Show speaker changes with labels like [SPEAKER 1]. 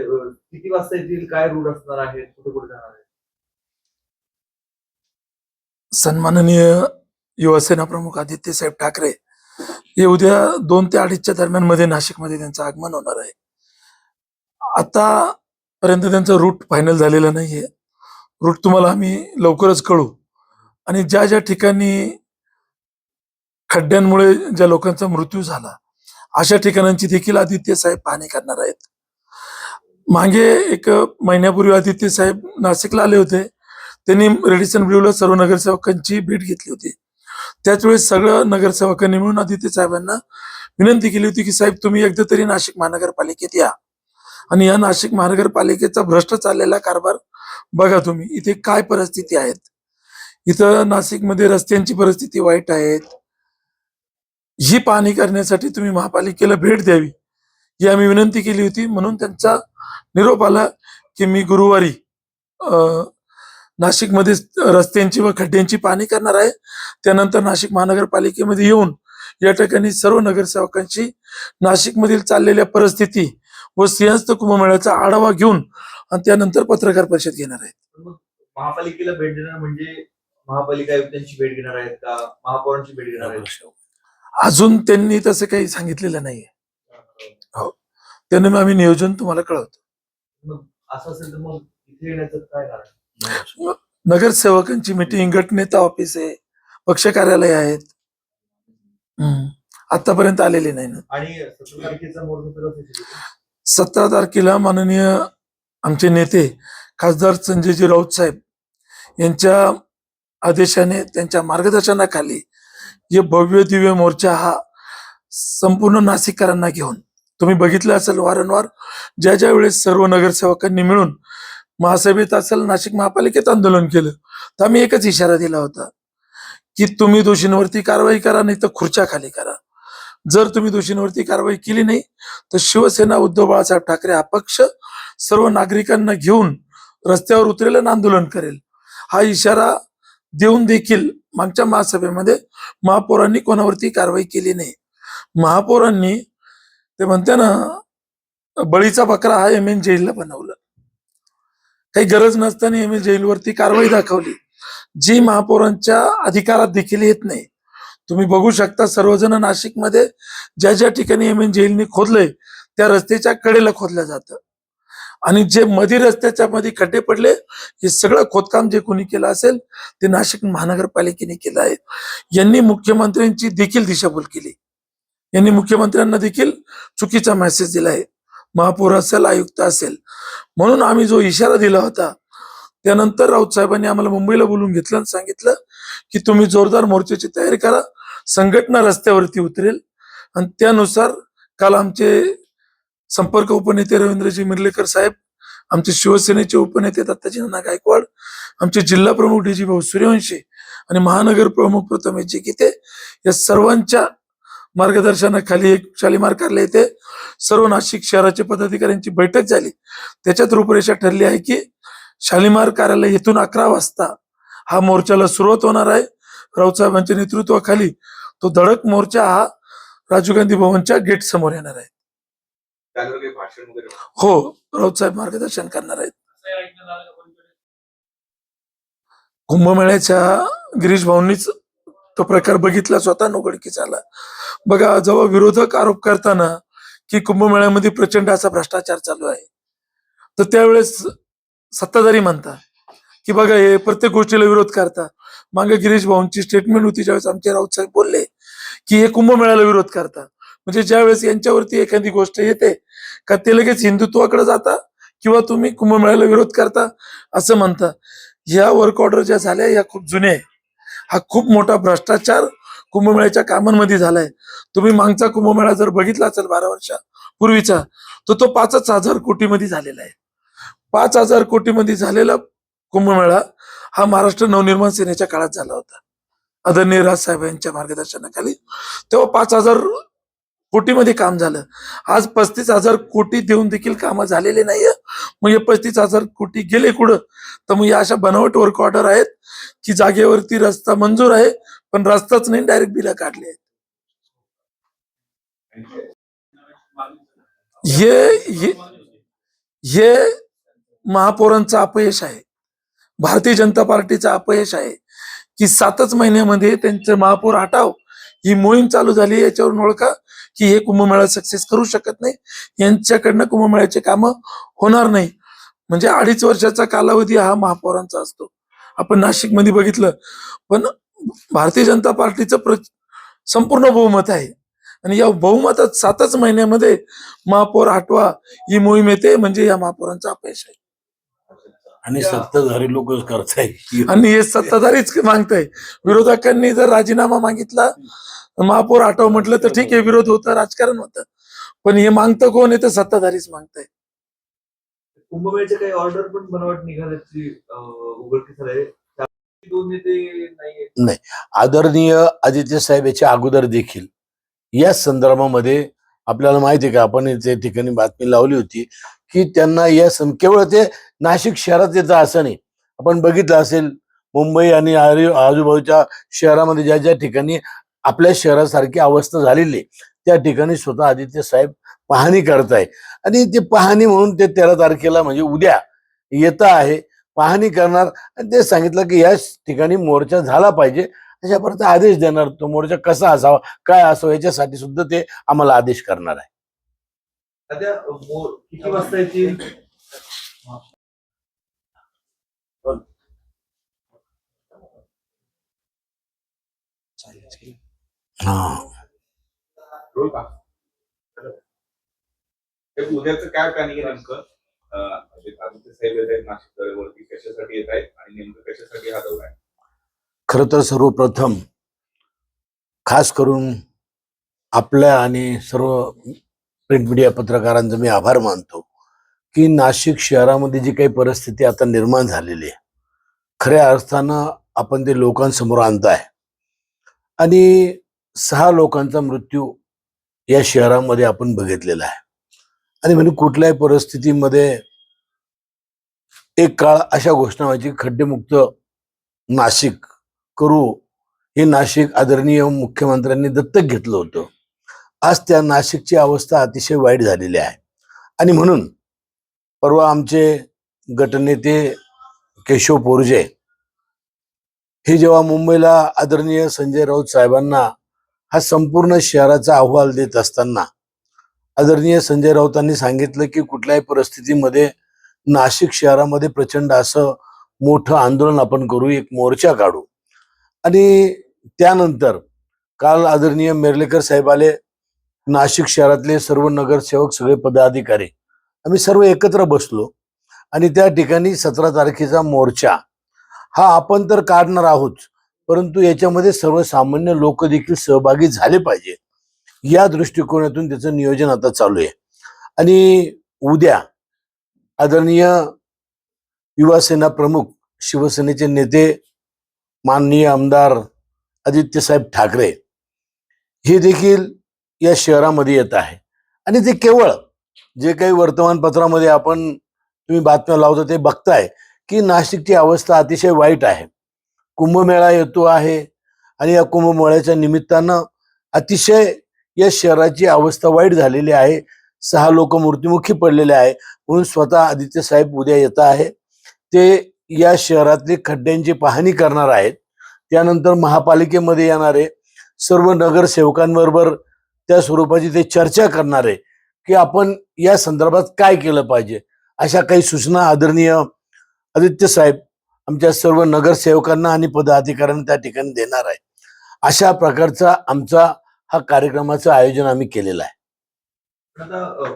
[SPEAKER 1] किती वाजता येतील, काय रूट असणार आहे, कुठे कुठे जाणार आहे?
[SPEAKER 2] सन्माननीय युवासेना प्रमुख आदित्य साहेब ठाकरे हे उद्या 2 ते 2:30च्या दरम्यान मध्ये नाशिकमध्ये त्यांचं आगमन होणार आहे. आतापर्यंत त्यांचा रूट फायनल झालेला नाहीये. रूट तुम्हाला आम्ही लवकरच कळू. आणि ज्या ज्या ठिकाणी खड्ड्यांमुळे ज्या लोकांचा मृत्यू झाला अशा ठिकाणांची देखील आदित्य साहेब पाहणी करणार आहेत. मागे एक महिन्यापूर्वी आदित्य साहेब नाशिकला आले होते. त्यांनी रेडिसन ब्ल्यूला सर्व नगरसेवकांची भेट घेतली होती. त्याच वेळेस सगळं नगरसेवकांनी मिळून आदित्य साहेबांना विनंती केली होती की साहेब तुम्ही एकदा तरी नाशिक महानगरपालिकेत या आणि या नाशिक महानगरपालिकेचा भ्रष्ट चाललेला कारभार बघा. तुम्ही इथे काय परिस्थिती आहेत. इथं नाशिकमध्ये रस्त्यांची परिस्थिती वाईट आहेत. ही पाहणी करण्यासाठी तुम्ही महापालिकेला भेट द्यावी ही आम्ही विनंती केली होती. म्हणून त्यांचा निरोप आला की मी गुरुवारी नाशिकमध्ये रस्त्यांची व खड्ड्यांची पाहणी करणार आहे. त्यानंतर नाशिक महानगरपालिकेमध्ये येऊन या ठिकाणी सर्व नगरसेवकांची नाशिकमधील चाललेल्या परिस्थिती व सिंहस्थ कुंभमेळ्याचा आढावा घेऊन आणि त्यानंतर पत्रकार परिषद घेणार आहेत.
[SPEAKER 1] मग महापालिकेला भेट देणार म्हणजे महापालिका आयुक्तांची भेट घेणार आहेत का, महापौरांची भेट घेणार आहेत?
[SPEAKER 2] अजून त्यांनी तसं काही सांगितलेलं नाहीये. हो, त्याने आम्ही नियोजन तुम्हाला कळवतो.
[SPEAKER 1] मग असं असेल तर मग इथे येण्याचं काय कारण?
[SPEAKER 2] नगरसेवकांची मिटिंग, गटनेता ऑफिस आहे, पक्ष कार्यालय आहेत. आतापर्यंत आलेले नाही ना.
[SPEAKER 1] आणि 17 तारखेचा मोर्चा
[SPEAKER 2] 17 तारखेला माननीय आमचे नेते खासदार संजयजी राऊत साहेब यांच्या आदेशाने, त्यांच्या मार्गदर्शनाखाली हे भव्य दिव्य मोर्चा हा संपूर्ण नाशिककरांना घेऊन, तुम्ही बघितलं असेल वारंवार ज्या ज्या वेळेस सर्व नगरसेवकांनी मिळून महासभेत असेल, नाशिक महापालिकेत आंदोलन केलं, तर आम्ही एकच इशारा दिला होता की तुम्ही दोषींवरती कारवाई करा, नाही तर खुर्च्या खाली करा. जर तुम्ही दोषींवरती कारवाई केली नाही तर शिवसेना उद्धव बाळासाहेब ठाकरे हा पक्ष सर्व नागरिकांना घेऊन रस्त्यावर उतरेल आणि आंदोलन करेल. हा इशारा देऊन देखील मागच्या महासभेमध्ये महापौरांनी कोणावरती कारवाई केली नाही. महापौरांनी ते म्हणते ना, बळीचा बकरा हा एम एन जैलला बनवलं. काही गरज नसताना एम एन जैलवरती कारवाई दाखवली, जी महापौरांच्या अधिकारात देखील येत नाही. तुम्ही बघू शकता सर्वजण नाशिकमध्ये ज्या ज्या ठिकाणी एम एन जैलनी खोदलंय त्या रस्त्याच्या कडेला खोदलं जातं. आणि जे मध्ये रस्त्याच्या मध्ये खड्डे पडले हे सगळं खोदकाम जे कोणी केलं असेल ते नाशिक महानगरपालिकेने केलं आहे. यांनी मुख्यमंत्र्यांची देखील दिशाभूल केली. यांनी मुख्यमंत्र्यांना देखील चुकीचा मेसेज दिलाय, महापौर असेल, आयुक्त असेल. म्हणून आम्ही जो इशारा दिला होता त्यानंतर राऊत साहेबांनी आम्हाला मुंबईला बोलून घेतलं आणि सांगितलं की तुम्ही जोरदार मोर्चाची तयारी करा, संघटना रस्त्यावरती उतरेल. आणि त्यानुसार काल आमचे संपर्क उपनेते रवींद्रजी मिर्लेकर साहेब, आमचे शिवसेनेचे उपनेते दत्ताजी नाना गायकवाड, आमचे जिल्हा प्रमुख डी जी भाऊ सूर्यवंशी आणि महानगर प्रमुख प्रथमेशजी गीते या सर्वांच्या मार्गदर्शनाखाली एक शालिमार कार्यालय येथे सर्व नाशिक शहराच्या पदाधिकाऱ्यांची बैठक झाली. त्याच्यात रूपरेषा ठरली आहे की शालिमार कार्यालय येथून 11 वाजता हा मोर्चाला सुरुवात होणार आहे. राऊत साहेबांच्या नेतृत्वाखाली तो धडक मोर्चा हा राजीव गांधी भवनच्या गेट समोर येणार आहे. हो, राऊत साहेब मार्गदर्शन करणार आहेत. कुंभमेळ्याच्या गिरीश भाऊंनीच तो प्रकार बघितला, स्वतः उघडकीस आला. बघा, जेव्हा विरोधक आरोप करताना की कुंभमेळ्यामध्ये प्रचंड असा भ्रष्टाचार चालू आहे, तर त्यावेळेस सत्ताधारी म्हणतात की बघा हे प्रत्येक गोष्टीला विरोध करता. मागे गिरीश भाऊंची स्टेटमेंट होती ज्यावेळेस आमचे राऊत साहेब बोलले की हे कुंभमेळ्याला विरोध करता. म्हणजे ज्यावेळेस यांच्यावरती एखादी गोष्ट येते का ते लगेच हिंदुत्वाकडे जाता किंवा तुम्ही कुंभमेळ्याला विरोध करता असं म्हणता. ह्या वर्क ऑर्डर ज्या झाल्या या खूप जुन्या आहे. हा खूप मोठा भ्रष्टाचार कुंभमेळ्याच्या कामांमध्ये झालाय. तुम्ही मागचा कुंभमेळा जर बघितला असेल 12 वर्षापूर्वीचा, तर तो 5,000 कोटीमध्ये झालेला आहे. 5,000 कोटीमध्ये झालेला कुंभमेळा हा महाराष्ट्र नवनिर्माण सेनेच्या काळात झाला होता, आदरणीय राजसाहेब यांच्या मार्गदर्शनाखाली. तेव्हा 5,000 कोटीमध्ये काम झालं. आज 35,000 कोटी देऊन देखील कामं झालेले नाहीये. मग हे 35,000 कोटी गेले कुठं? तर मग या अशा बनावट वर्क ऑर्डर आहेत की जागेवरती रस्ता मंजूर आहे पण रस्ताच नाही, डायरेक्ट बिलं काढले आहेत. हे महापौरांचं अपयश आहे, भारतीय जनता पार्टीचं अपयश आहे की 7च महिन्यामध्ये त्यांचं महापौर हटाव ही मोहीम चालू झाली. याच्यावरून ओळखा की हे कुंभमेळा सक्सेस करू शकत नाही, यांच्याकडनं कुंभमेळ्याचे कामं होणार नाही. म्हणजे 2.5 वर्षाचा कालावधी हा महापौरांचा असतो. आपण नाशिकमध्ये बघितलं, पण भारतीय जनता पार्टीचं संपूर्ण बहुमत आहे आणि या बहुमतात 7च महिन्यामध्ये महापौर हटवा ही मोहीम येते, म्हणजे या महापौरांचं अपयश आहे.
[SPEAKER 3] आणि सत्ताधारी लोकच करतायत.
[SPEAKER 2] आणि हे सत्ताधारीच मागताय. विरोधकांनी जर राजीनामा मागितला, महापौर हटव म्हटलं तर ठीक आहे, विरोध होतं, राजकारण होतं, पण हे मागतं कोण आहे तर सत्ताधारीच मागताय.
[SPEAKER 1] कुंभमेळ्याचे काही ऑर्डर पण मला वाटतं निघाल्याची उघडकीस आले. दोन नेते नाहीये.
[SPEAKER 3] आदरणीय आदित्य साहेब याच्या अगोदर देखील या संदर्भामध्ये आपल्याला माहिती आहे का, आपण त्या ठिकाणी बातमी लावली होती की त्यांना केवळ ते नाशिक शहरात येतं असं नाही. आपण बघितलं असेल मुंबई आणि आजूबाजूच्या शहरामध्ये ज्या ज्या ठिकाणी आपल्या शहरासारखी अवस्था झालेली आहे, त्या ठिकाणी स्वतः आदित्य साहेब पाहणी करताय. आणि ते पाहणी म्हणून ते 13 तारखेला म्हणजे उद्या येत आहे, पाहणी करणार आणि ते सांगितलं की या ठिकाणी मोर्चा झाला पाहिजे, अशापर्यंत आदेश देणार. तो मोर्चा कसा असावा, काय असावा, याच्यासाठी सुद्धा ते आम्हाला आदेश करणार आहे.
[SPEAKER 1] सध्या किती वाजता येतील?
[SPEAKER 3] हा,
[SPEAKER 4] उद्याचं काय प्लॅनिंग आहे नेमकं? आदित्य साहेब येत आहेत नाशिक दौऱ्यावरती, कशासाठी येत आहेत आणि नेमकं कशासाठी हा दौरा आहे?
[SPEAKER 3] खरं तर सर्वप्रथम खास करून आपल्या आणि सर्व प्रिंट मीडिया पत्रकारांचा मी आभार मानतो की नाशिक शहरामध्ये जी काही परिस्थिती आता निर्माण झालेली आहे, खऱ्या अर्थानं आपण ते लोकांसमोर आणताय. आणि 6 लोकांचा मृत्यू या शहरामध्ये आपण बघितलेला आहे. आणि म्हणजे कुठल्याही परिस्थितीमध्ये एक काळ अशा घोषणा व्हायची, खड्डेमुक्त नाशिक करू, हे नाशिक आदरणीय मुख्यमंत्र्यांनी दत्तक घेतलं होतं. आज त्या नाशिकची अवस्था अतिशय वाईट झालेली आहे. आणि म्हणून परवा आमचे गटनेते केशव पोरजे हे जेव्हा मुंबईला आदरणीय संजय राऊत साहेबांना हा संपूर्ण शहराचा अहवाल देत असताना आदरणीय संजय राऊतांनी सांगितलं की कुठल्याही परिस्थितीमध्ये नाशिक शहरामध्ये प्रचंड असं मोठं आंदोलन आपण करू, एक मोर्चा काढू. आणि त्यानंतर काल आदरणीय मेर्लेकर साहेब आले, नाशिक शहरातले सर्व नगरसेवक, सगळे पदाधिकारी, आम्ही सर्व एकत्र बसलो आणि त्या ठिकाणी 17 तारखेचा मोर्चा हा आपण तर काढणार आहोत, परंतु याच्यामध्ये सर्वसामान्य लोक देखील सहभागी झाले पाहिजे, या दृष्टिकोनातून त्याचं नियोजन आता चालू आहे. आणि उद्या आदरणीय युवासेना प्रमुख, शिवसेनेचे नेते, माननीय आमदार आदित्य साहेब ठाकरे हे देखील या शहरामध्ये येत आहे. आणि ते केवळ जे काही वर्तमानपत्रामध्ये आपण तुम्ही बातम्या लावता ते बघताय की नाशिकची अवस्था अतिशय वाईट आहे. कुंभमेळा येतो आहे आणि या कुंभमेळ्याच्या निमित्तानं अतिशय या शहराची अवस्था वाईट झालेली आहे. 6 लोक मृत्युमुखी पडलेले आहे. म्हणून स्वतः आदित्य साहेब उद्या येत आहे. ते या शहरातली खड्ड्यांची पाहणी करणार आहेत. त्यानंतर महापालिकेमध्ये येणारे सर्व नगरसेवकांबरोबर त्या स्वरूपाची ते चर्चा करणार आहे की आपण या संदर्भात काय केलं पाहिजे. अशा काही सूचना आदरणीय आदित्य साहेब आमच्या सर्व नगरसेवकांना आणि पदाधिकाऱ्यांना त्या ठिकाणी देणार आहे. अशा प्रकारचा आमचा हा कार्यक्रमाचं आयोजन आम्ही केलेलं आहे.
[SPEAKER 1] आता